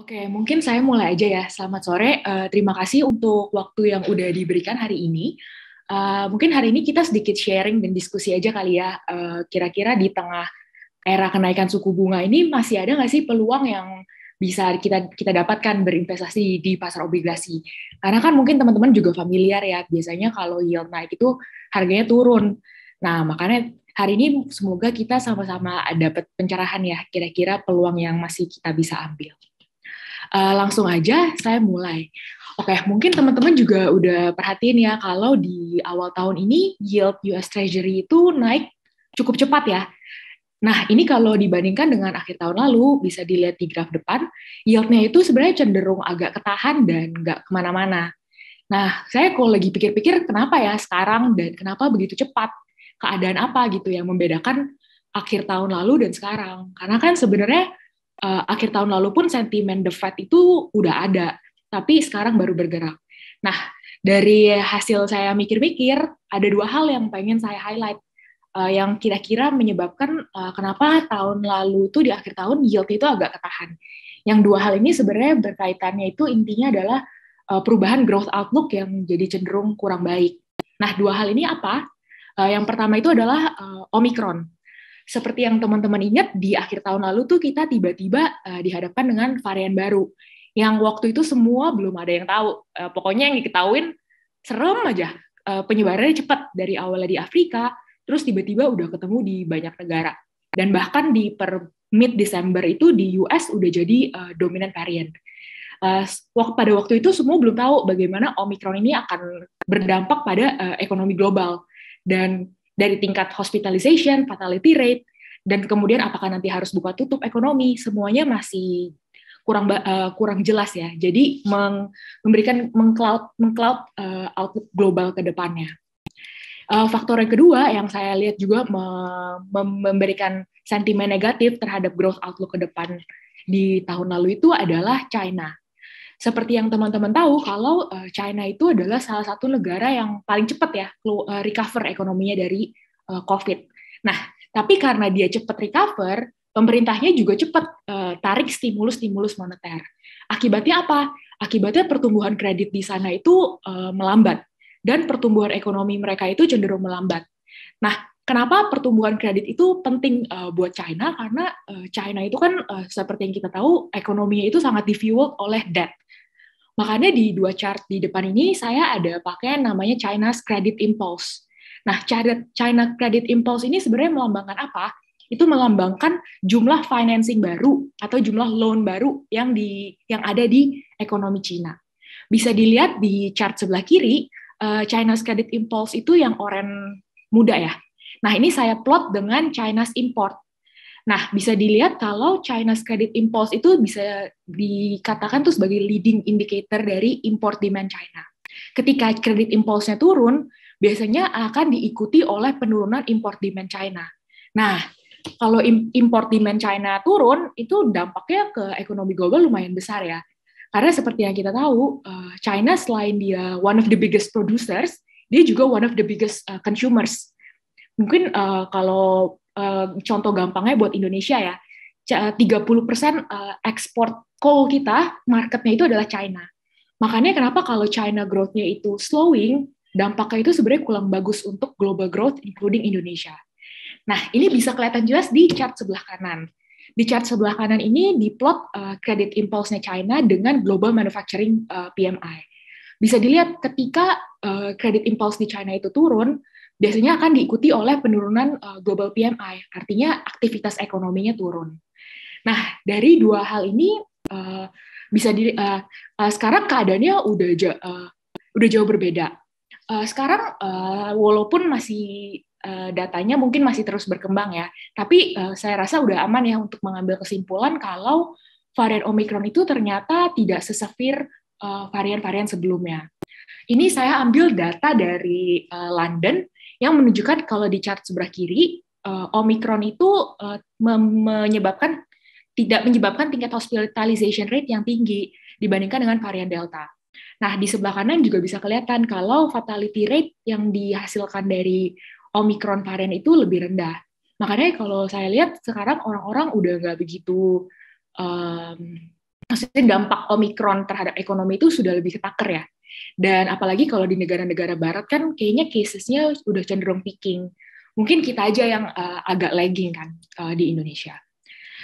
Oke, mungkin saya mulai aja ya. Selamat sore. Terima kasih untuk waktu yang udah diberikan hari ini. Mungkin hari ini kita sedikit sharing dan diskusi aja kali ya. Kira-kira di tengah era kenaikan suku bunga ini masih ada nggak sih peluang yang bisa kita kita dapatkan berinvestasi di pasar obligasi? Karena kan mungkin teman-teman juga familiar ya. Biasanya kalau yield naik itu harganya turun. Nah, makanya hari ini semoga kita sama-sama dapat pencerahan ya. Kira-kira peluang yang masih kita bisa ambil. Langsung aja saya mulai. Oke, mungkin teman-teman juga udah perhatiin ya kalau di awal tahun ini yield US Treasury itu naik cukup cepat ya. Nah, ini kalau dibandingkan dengan akhir tahun lalu, bisa dilihat di graf depan, yield-nya itu sebenarnya cenderung agak ketahan dan nggak kemana-mana. Nah, saya kalau lagi pikir-pikir kenapa ya sekarang dan kenapa begitu cepat, keadaan apa gitu yang membedakan akhir tahun lalu dan sekarang. Karena kan sebenarnya akhir tahun lalu pun sentimen the Fed itu udah ada, tapi sekarang baru bergerak. Nah, dari hasil saya mikir-mikir, ada dua hal yang pengen saya highlight, yang kira-kira menyebabkan kenapa tahun lalu itu di akhir tahun yield itu agak ketahan. Yang dua hal ini sebenarnya berkaitannya itu intinya adalah perubahan growth outlook yang jadi cenderung kurang baik. Nah, dua hal ini apa? Yang pertama itu adalah Omicron. Seperti yang teman-teman ingat, di akhir tahun lalu tuh kita tiba-tiba dihadapkan dengan varian baru. Yang waktu itu semua belum ada yang tahu. Pokoknya yang diketahuin serem aja. Penyebarannya cepat dari awalnya di Afrika, terus tiba-tiba udah ketemu di banyak negara. Dan bahkan di per mid-Desember itu di US udah jadi dominant variant. Pada waktu itu semua belum tahu bagaimana Omicron ini akan berdampak pada ekonomi global. Dan dari tingkat hospitalization, fatality rate, dan kemudian apakah nanti harus buka tutup ekonomi, semuanya masih kurang jelas ya. Jadi memberikan mengcloud outlook global ke depannya. Faktor yang kedua yang saya lihat juga memberikan sentimen negatif terhadap growth outlook ke depan di tahun lalu itu adalah China. Seperti yang teman-teman tahu, kalau China itu adalah salah satu negara yang paling cepat ya recover ekonominya dari COVID. Nah, tapi karena dia cepat recover, pemerintahnya juga cepat tarik stimulus-stimulus moneter. Akibatnya apa? Akibatnya pertumbuhan kredit di sana itu melambat, dan pertumbuhan ekonomi mereka itu cenderung melambat. Nah, kenapa pertumbuhan kredit itu penting buat China? Karena China itu kan seperti yang kita tahu, ekonominya itu sangat di-fueled oleh debt. Makanya di dua chart di depan ini saya ada pakai namanya China's Credit Impulse. Nah, China Credit Impulse ini sebenarnya melambangkan apa? Itu melambangkan jumlah financing baru atau jumlah loan baru yang ada di ekonomi Cina. Bisa dilihat di chart sebelah kiri, China's Credit Impulse itu yang oranye muda ya. Nah, ini saya plot dengan China's Import. Nah, bisa dilihat kalau China's Credit Impulse itu bisa dikatakan tuh sebagai leading indicator dari import demand China. Ketika credit impulse-nya turun, biasanya akan diikuti oleh penurunan import demand China. Nah, kalau import demand China turun, itu dampaknya ke ekonomi global lumayan besar ya. Karena seperti yang kita tahu, China selain dia one of the biggest producers, dia juga one of the biggest consumers. Mungkin kalau contoh gampangnya buat Indonesia ya, 30% ekspor coal kita, marketnya itu adalah China. Makanya kenapa kalau China growth-nya itu slowing, dampaknya itu sebenarnya kurang bagus untuk global growth, including Indonesia. Nah, ini bisa kelihatan jelas di chart sebelah kanan. Di chart sebelah kanan ini diplot credit impulse-nya China dengan global manufacturing PMI. Bisa dilihat ketika credit impulse di China itu turun, biasanya akan diikuti oleh penurunan global PMI, artinya aktivitas ekonominya turun. Nah, dari dua hal ini sekarang keadaannya udah jauh berbeda. Sekarang walaupun masih datanya mungkin masih terus berkembang ya, tapi saya rasa udah aman ya untuk mengambil kesimpulan kalau varian Omicron itu ternyata tidak sesevere varian-varian sebelumnya. Ini saya ambil data dari London yang menunjukkan kalau di chart sebelah kiri, Omicron itu tidak menyebabkan tingkat hospitalization rate yang tinggi dibandingkan dengan varian Delta. Nah, di sebelah kanan juga bisa kelihatan kalau fatality rate yang dihasilkan dari Omicron varian itu lebih rendah. Makanya kalau saya lihat sekarang orang-orang udah nggak begitu maksudnya dampak Omikron terhadap ekonomi itu sudah lebih ketaker ya. Dan apalagi kalau di negara-negara barat kan kayaknya casesnya udah cenderung peaking. Mungkin kita aja yang agak lagging kan di Indonesia.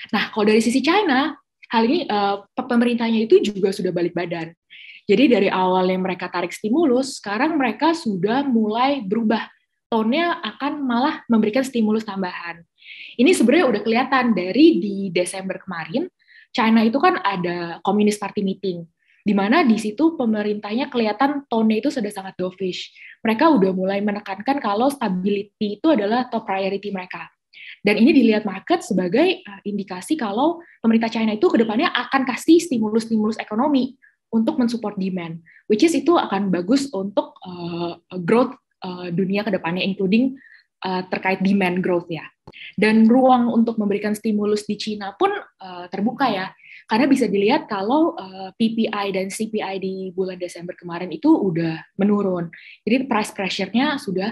Nah, kalau dari sisi China, hal ini pemerintahnya itu juga sudah balik badan. Jadi dari awal yang mereka tarik stimulus, sekarang mereka sudah mulai berubah. Tone-nya akan malah memberikan stimulus tambahan. Ini sebenarnya udah kelihatan dari di Desember kemarin, China itu kan ada Communist Party meeting, di mana di situ pemerintahnya kelihatan tone itu sudah sangat dovish. Mereka udah mulai menekankan kalau stability itu adalah top priority mereka. Dan ini dilihat market sebagai indikasi kalau pemerintah China itu kedepannya akan kasih stimulus-stimulus ekonomi untuk mensupport demand, which is itu akan bagus untuk growth dunia kedepannya, including terkait demand growth ya. Dan ruang untuk memberikan stimulus di China pun terbuka ya, karena bisa dilihat kalau PPI dan CPI di bulan Desember kemarin itu udah menurun. Jadi price pressure-nya sudah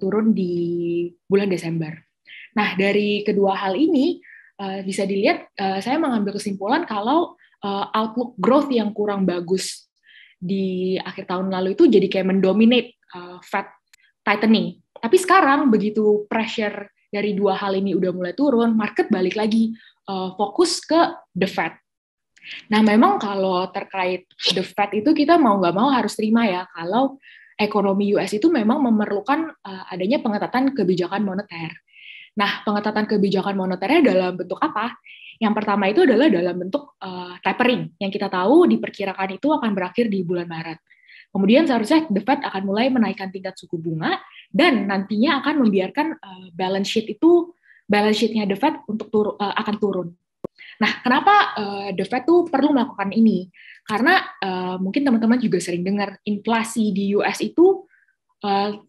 turun di bulan Desember. Nah, dari kedua hal ini bisa dilihat, saya mengambil kesimpulan kalau outlook growth yang kurang bagus di akhir tahun lalu itu jadi kayak mendominate Fed tightening. Tapi sekarang begitu pressure dari dua hal ini udah mulai turun, market balik lagi fokus ke the Fed. Nah, memang kalau terkait the Fed itu kita mau nggak mau harus terima ya kalau ekonomi US itu memang memerlukan adanya pengetatan kebijakan moneter. Nah, pengetatan kebijakan moneternya dalam bentuk apa? Yang pertama itu adalah dalam bentuk tapering, yang kita tahu diperkirakan itu akan berakhir di bulan Maret. Kemudian seharusnya The Fed akan mulai menaikkan tingkat suku bunga, dan nantinya akan membiarkan balance sheet-nya The Fed untuk akan turun. Nah, kenapa The Fed tuh perlu melakukan ini? Karena mungkin teman-teman juga sering dengar inflasi di US itu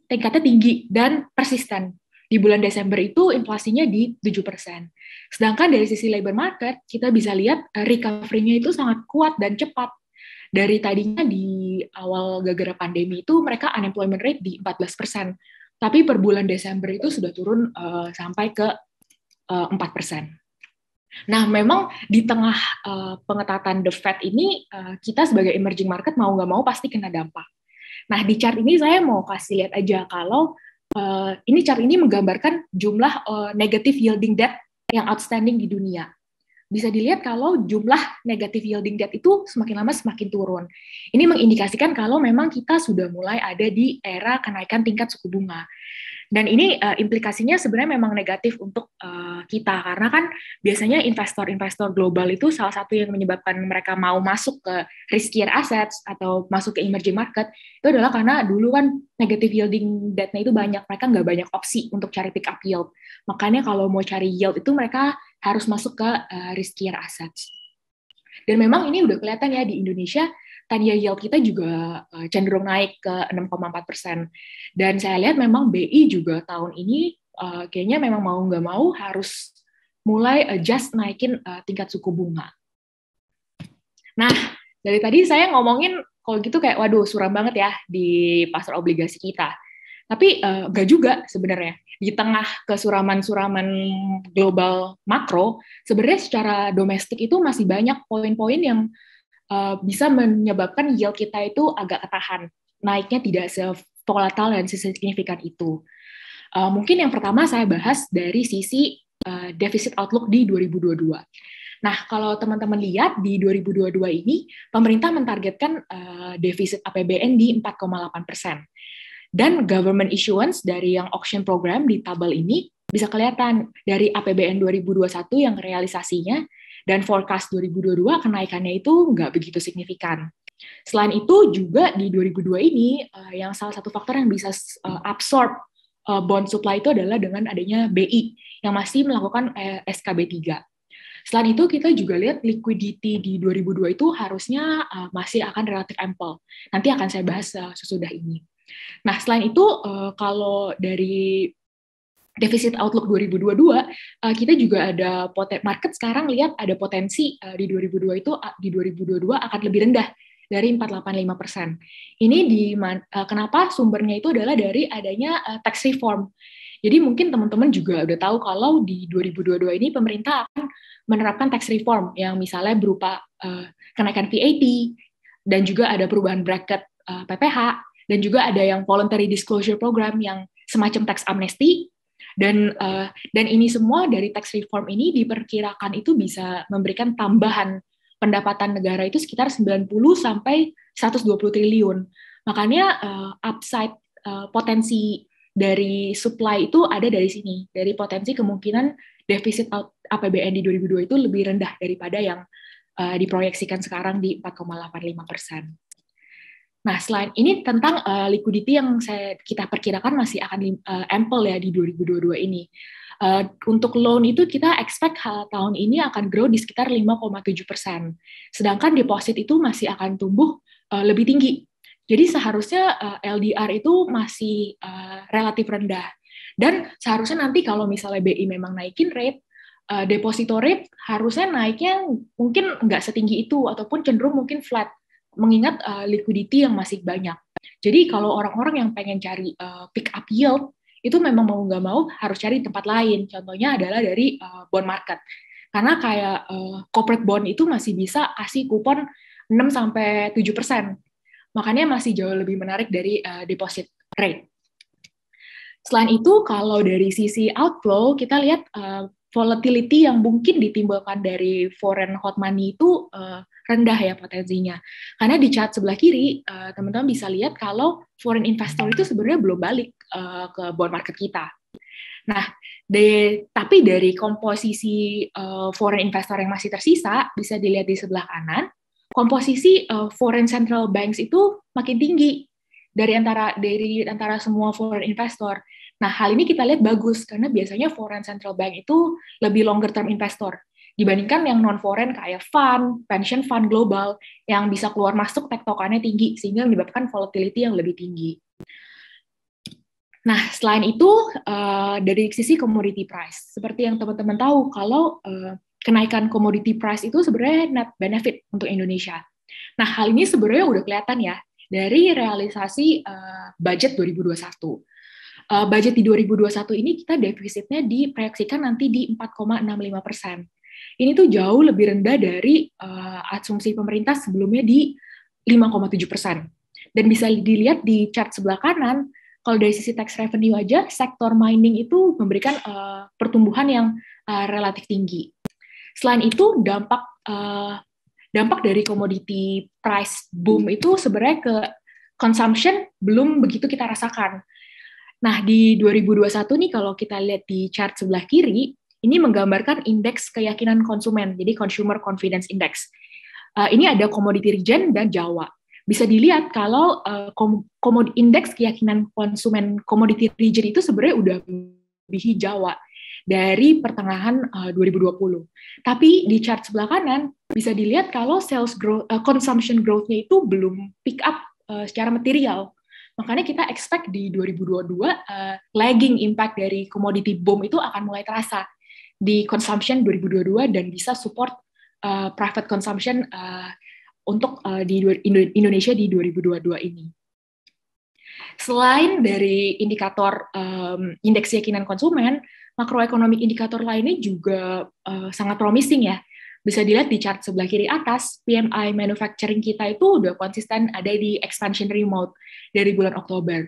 tingkatnya tinggi dan persisten. Di bulan Desember itu inflasinya di 7%. Sedangkan dari sisi labor market, kita bisa lihat recovery-nya itu sangat kuat dan cepat. Dari tadinya di awal gara-gara pandemi itu mereka unemployment rate di 14%. Tapi per bulan Desember itu sudah turun sampai ke 4%. Nah, memang di tengah pengetatan The Fed ini, kita sebagai emerging market mau nggak mau pasti kena dampak. Nah, di chart ini saya mau kasih lihat aja kalau ini chart ini menggambarkan jumlah negative yielding debt yang outstanding di dunia. Bisa dilihat kalau jumlah negative yielding debt itu semakin lama semakin turun. Ini mengindikasikan kalau memang kita sudah mulai ada di era kenaikan tingkat suku bunga. Dan ini implikasinya sebenarnya memang negatif untuk kita, karena kan biasanya investor-investor global itu salah satu yang menyebabkan mereka mau masuk ke riskier assets atau masuk ke emerging market itu adalah karena dulu kan negative yielding debt-nya itu banyak, mereka nggak banyak opsi untuk cari pick up yield. Makanya kalau mau cari yield itu mereka harus masuk ke riskier assets. Dan memang ini udah kelihatan ya di Indonesia, 10-year yield kita juga cenderung naik ke 6,4%. Dan saya lihat memang BI juga tahun ini kayaknya memang mau nggak mau harus mulai adjust naikin tingkat suku bunga. Nah, dari tadi saya ngomongin kalau gitu kayak waduh suram banget ya di pasar obligasi kita. Tapi nggak juga sebenarnya. Di tengah kesuraman-suraman global makro, sebenarnya secara domestik itu masih banyak poin-poin yang bisa menyebabkan yield kita itu agak ketahan. Naiknya tidak se-volatile dan se-signifikan itu. Mungkin yang pertama saya bahas dari sisi deficit outlook di 2022. Nah, kalau teman-teman lihat di 2022 ini, pemerintah mentargetkan defisit APBN di 4,8%. Dan government issuance dari yang auction program di tabel ini bisa kelihatan dari APBN 2021 yang realisasinya dan forecast 2022 kenaikannya itu nggak begitu signifikan. Selain itu juga di 2022 ini yang salah satu faktor yang bisa absorb bond supply itu adalah dengan adanya BI yang masih melakukan SKB 3. Selain itu kita juga lihat liquidity di 2002 itu harusnya masih akan relatif ample. Nanti akan saya bahas sesudah ini. Nah, selain itu kalau dari defisit outlook 2022, kita juga ada market sekarang lihat ada potensi di 2022 itu di 2022 akan lebih rendah dari 4,85%. Ini kenapa sumbernya itu adalah dari adanya tax reform Jadi mungkin teman-teman juga udah tahu kalau di 2022 ini pemerintah akan menerapkan tax reform yang misalnya berupa kenaikan VAT, dan juga ada perubahan bracket PPh, dan juga ada yang voluntary disclosure program yang semacam tax amnesty, dan ini semua dari tax reform ini diperkirakan itu bisa memberikan tambahan pendapatan negara itu sekitar 90 sampai 120 triliun. Makanya upside potensi dari supply itu ada dari sini, dari potensi kemungkinan defisit APBN di 2002 itu lebih rendah daripada yang diproyeksikan sekarang di 4,85%. Nah, selain ini tentang liquidity yang kita perkirakan masih akan ample ya di 2022 ini. Untuk loan itu kita expect tahun ini akan grow di sekitar 5,7%. Sedangkan deposit itu masih akan tumbuh lebih tinggi. Jadi seharusnya LDR itu masih relatif rendah. Dan seharusnya nanti kalau misalnya BI memang naikin rate, deposito rate harusnya naiknya mungkin nggak setinggi itu, ataupun cenderung mungkin flat, mengingat liquidity yang masih banyak. Jadi kalau orang-orang yang pengen cari pick up yield, itu memang mau nggak mau harus cari tempat lain. Contohnya adalah dari bond market. Karena kayak corporate bond itu masih bisa kasih kupon 6-7%. Makanya masih jauh lebih menarik dari deposit rate. Selain itu, kalau dari sisi outflow, kita lihat volatility yang mungkin ditimbulkan dari foreign hot money itu rendah ya potensinya. Karena di chart sebelah kiri, teman-teman bisa lihat kalau foreign investor itu sebenarnya belum balik ke bond market kita. Nah, tapi dari komposisi foreign investor yang masih tersisa, bisa dilihat di sebelah kanan, komposisi foreign central banks itu makin tinggi dari antara semua foreign investor. Nah, hal ini kita lihat bagus, karena biasanya foreign central bank itu lebih longer term investor dibandingkan yang non-foreign kayak fund, pension fund global, yang bisa keluar masuk tektokannya tinggi, sehingga menyebabkan volatility yang lebih tinggi. Nah, selain itu, dari sisi commodity price, seperti yang teman-teman tahu, kalau kenaikan commodity price itu sebenarnya net benefit untuk Indonesia. Nah, hal ini sebenarnya udah kelihatan ya, dari realisasi budget 2021. Budget di 2021 ini kita defisitnya diproyeksikan nanti di 4,65%. Ini tuh jauh lebih rendah dari asumsi pemerintah sebelumnya di 5,7%. Dan bisa dilihat di chart sebelah kanan, kalau dari sisi tax revenue aja, sektor mining itu memberikan pertumbuhan yang relatif tinggi. Selain itu, dampak dari commodity price boom itu sebenarnya ke consumption belum begitu kita rasakan. Nah, di 2021 nih kalau kita lihat di chart sebelah kiri, ini menggambarkan indeks keyakinan konsumen, jadi Consumer Confidence Index. Ini ada commodity region dan Jawa. Bisa dilihat kalau indeks keyakinan konsumen commodity region itu sebenarnya udah melebihi Jawa dari pertengahan 2020. Tapi di chart sebelah kanan bisa dilihat kalau sales growth, consumption growth-nya itu belum pick up secara material. Makanya kita expect di 2022 lagging impact dari commodity boom itu akan mulai terasa di consumption 2022 dan bisa support private consumption untuk di Indonesia di 2022 ini. Selain dari indikator indeks keyakinan konsumen, makroekonomik indikator lainnya juga sangat promising ya. Bisa dilihat di chart sebelah kiri atas, PMI manufacturing kita itu udah konsisten ada di expansionary mode dari bulan Oktober.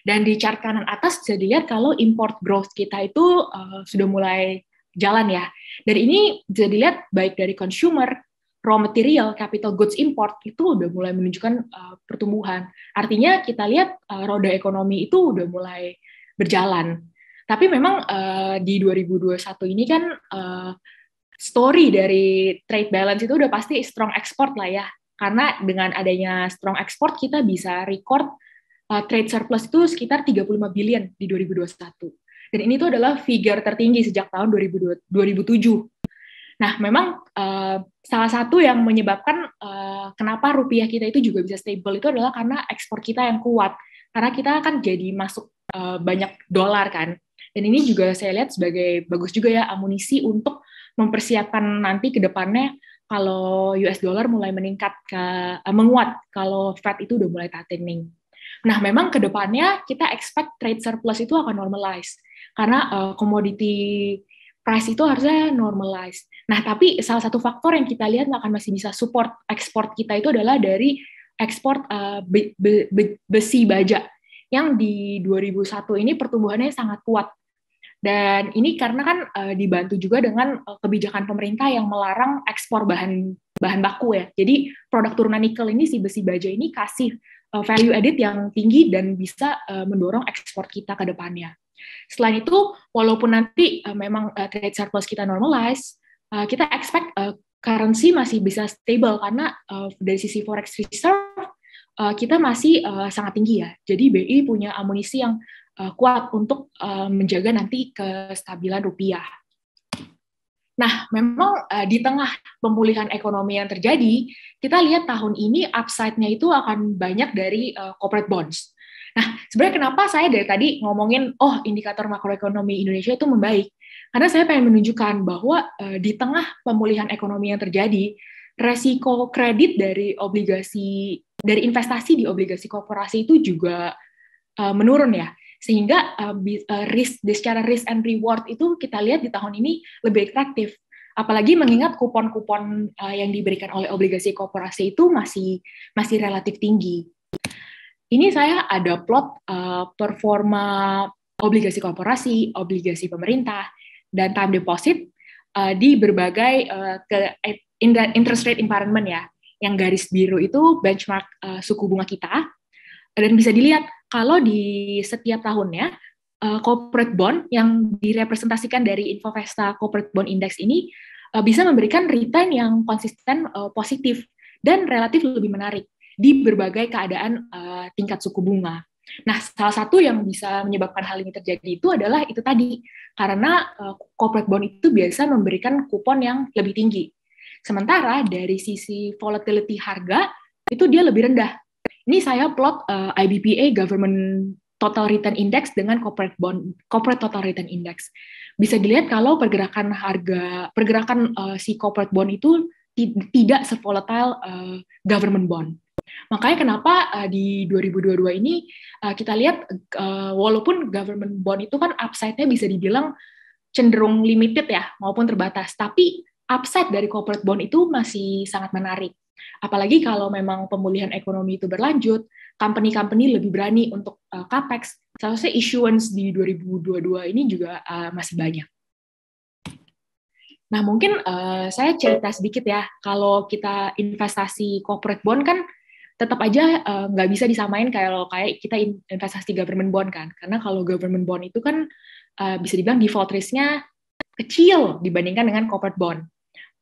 Dan di chart kanan atas bisa dilihat kalau import growth kita itu sudah mulai jalan ya. Dan ini bisa dilihat baik dari consumer, raw material, capital goods import itu udah mulai menunjukkan pertumbuhan. Artinya kita lihat roda ekonomi itu udah mulai berjalan. Tapi memang di 2021 ini kan story dari trade balance itu udah pasti strong export lah ya. Karena dengan adanya strong export kita bisa record trade surplus itu sekitar 35 billion di 2021. Dan ini tuh adalah figure tertinggi sejak tahun 2007. Nah, memang salah satu yang menyebabkan kenapa rupiah kita itu juga bisa stable itu adalah karena ekspor kita yang kuat. Karena kita kan jadi masuk banyak dolar kan. Dan ini juga saya lihat sebagai bagus juga ya amunisi untuk mempersiapkan nanti ke depannya kalau US dollar mulai meningkat menguat kalau Fed itu udah mulai tightening. Nah, memang ke depannya kita expect trade surplus itu akan normalize karena commodity price itu harusnya normalize. Nah, tapi salah satu faktor yang kita lihat akan masih bisa support ekspor kita itu adalah dari ekspor besi baja yang di 2001 ini pertumbuhannya sangat kuat. Dan ini karena kan dibantu juga dengan kebijakan pemerintah yang melarang ekspor bahan baku ya. Jadi produk turunan nikel ini si besi baja ini kasih value added yang tinggi dan bisa mendorong ekspor kita ke depannya. Selain itu, walaupun nanti memang trade surplus kita normalize, kita expect currency masih bisa stable karena dari sisi forex reserve kita masih sangat tinggi ya. Jadi BI punya amunisi yang kuat untuk menjaga nanti kestabilan rupiah. Nah, memang di tengah pemulihan ekonomi yang terjadi, kita lihat tahun ini upside-nya itu akan banyak dari corporate bonds. Nah, sebenarnya kenapa saya dari tadi ngomongin, indikator makroekonomi Indonesia itu membaik? Karena saya pengen menunjukkan bahwa di tengah pemulihan ekonomi yang terjadi, resiko kredit dari investasi di obligasi korporasi itu juga menurun ya. Sehingga secara risk and reward itu kita lihat di tahun ini lebih atraktif. Apalagi mengingat kupon-kupon yang diberikan oleh obligasi korporasi itu masih relatif tinggi. Ini saya ada plot performa obligasi korporasi, obligasi pemerintah, dan time deposit di berbagai interest rate environment ya. Yang garis biru itu benchmark suku bunga kita. Dan bisa dilihat kalau di setiap tahunnya corporate bond yang direpresentasikan dari Infovesta Corporate Bond Index ini bisa memberikan return yang konsisten positif dan relatif lebih menarik di berbagai keadaan tingkat suku bunga. Nah, salah satu yang bisa menyebabkan hal ini terjadi itu adalah itu tadi, karena corporate bond itu biasa memberikan kupon yang lebih tinggi. Sementara dari sisi volatility harga, itu dia lebih rendah. Ini saya plot IBPA Government Total Return Index dengan Corporate Total Return Index. Bisa dilihat kalau pergerakan si corporate bond itu tidak sevolatile government bond. Makanya kenapa di 2022 ini kita lihat walaupun government bond itu kan upside-nya bisa dibilang cenderung limited ya maupun terbatas, tapi upside dari corporate bond itu masih sangat menarik. Apalagi kalau memang pemulihan ekonomi itu berlanjut, company-company lebih berani untuk capex. Seharusnya issuance di 2022 ini juga masih banyak. Nah, mungkin saya cerita sedikit ya, kalau kita investasi corporate bond kan tetap aja nggak bisa disamain kayak kita investasi government bond kan. Karena kalau government bond itu kan bisa dibilang default risk-nya kecil dibandingkan dengan corporate bond.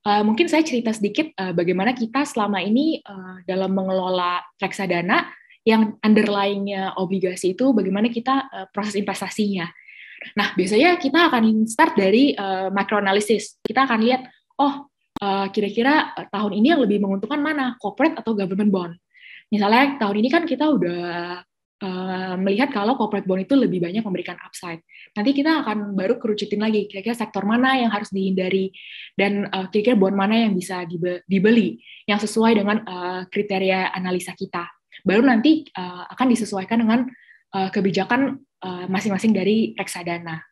Mungkin saya cerita sedikit bagaimana kita selama ini dalam mengelola reksadana yang underlying-nya obligasi itu, bagaimana kita proses investasinya. Nah, biasanya kita akan start dari macroanalysis. Kita akan lihat, kira-kira tahun ini yang lebih menguntungkan mana, corporate atau government bond. Misalnya tahun ini kan kita udah melihat kalau corporate bond itu lebih banyak memberikan upside. Nanti kita akan baru kerucutin lagi, kira-kira sektor mana yang harus dihindari, dan kira-kira bond mana yang bisa dibeli, yang sesuai dengan kriteria analisa kita. Baru nanti akan disesuaikan dengan kebijakan masing-masing dari reksadana.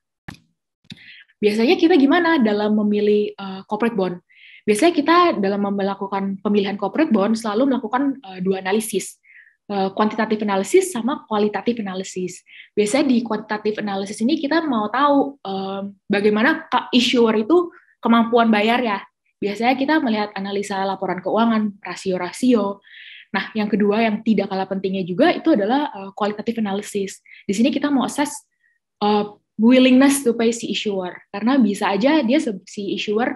Biasanya kita gimana dalam memilih corporate bond? Biasanya kita dalam melakukan pemilihan corporate bond selalu melakukan dua analisis. Quantitative analysis sama qualitative analysis. Biasanya di quantitative analysis ini kita mau tahu bagaimana issuer itu kemampuan bayar ya. Biasanya kita melihat analisa laporan keuangan, rasio-rasio. Nah, yang kedua yang tidak kalah pentingnya juga itu adalah qualitative analysis. Di sini kita mau assess willingness to pay si issuer. Karena bisa aja dia si issuer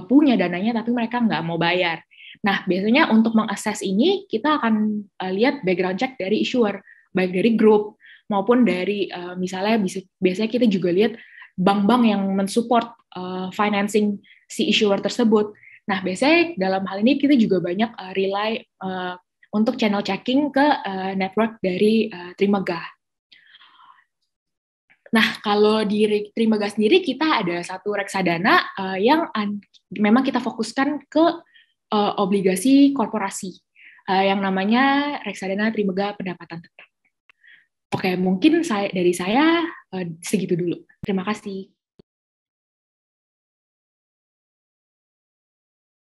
punya dananya tapi mereka nggak mau bayar. Nah, biasanya untuk mengakses ini, kita akan lihat background check dari issuer, baik dari grup, maupun dari, misalnya, biasanya kita juga lihat bank-bank yang mensupport financing si issuer tersebut. Nah, biasanya dalam hal ini kita juga banyak rely untuk channel checking ke network dari Trimegah. Nah, kalau di Trimegah sendiri, kita ada satu reksadana yang memang kita fokuskan ke obligasi korporasi yang namanya reksadana Trimegah Pendapatan Tetap. Oke, mungkin dari saya segitu dulu. Terima kasih.